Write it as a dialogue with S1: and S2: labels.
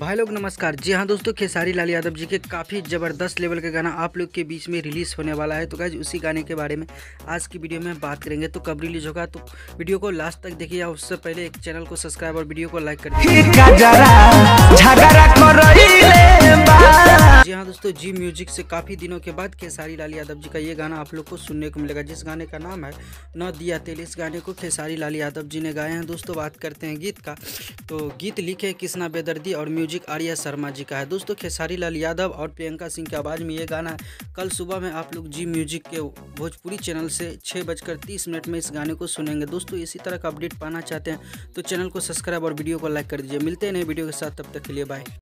S1: भाई लोग नमस्कार। जी हाँ दोस्तों, खेसारी लाल यादव जी के काफ़ी ज़बरदस्त लेवल का गाना आप लोग के बीच में रिलीज़ होने वाला है। तो गाइज उसी गाने के बारे में आज की वीडियो में बात करेंगे। तो कब रिलीज होगा तो वीडियो को लास्ट तक देखिए। या उससे पहले एक चैनल को सब्सक्राइब और वीडियो को लाइक कर दीजिए। जी हाँ दोस्तों, जी म्यूजिक से काफ़ी दिनों के बाद खेसारी लाल यादव जी का ये गाना आप लोग को सुनने को मिलेगा, जिस गाने का नाम है न दिया तेल। इस गाने को खेसारी लाल यादव जी ने गाए हैं। दोस्तों बात करते हैं गीत का, तो गीत लिखे कृष्णा बेदर्दी और म्यूजिक आर्या शर्मा जी का है। दोस्तों खेसारी लाल यादव और प्रियंका सिंह की आवाज़ में ये गाना है। कल सुबह में आप लोग जी म्यूजिक के भोजपुरी चैनल से 6:30 में इस गाने को सुनेंगे। दोस्तों इसी तरह का अपडेट पाना चाहते हैं तो चैनल को सब्सक्राइब और वीडियो को लाइक कर दीजिए। मिलते हैं नए वीडियो के साथ, तब तक के लिए बाय।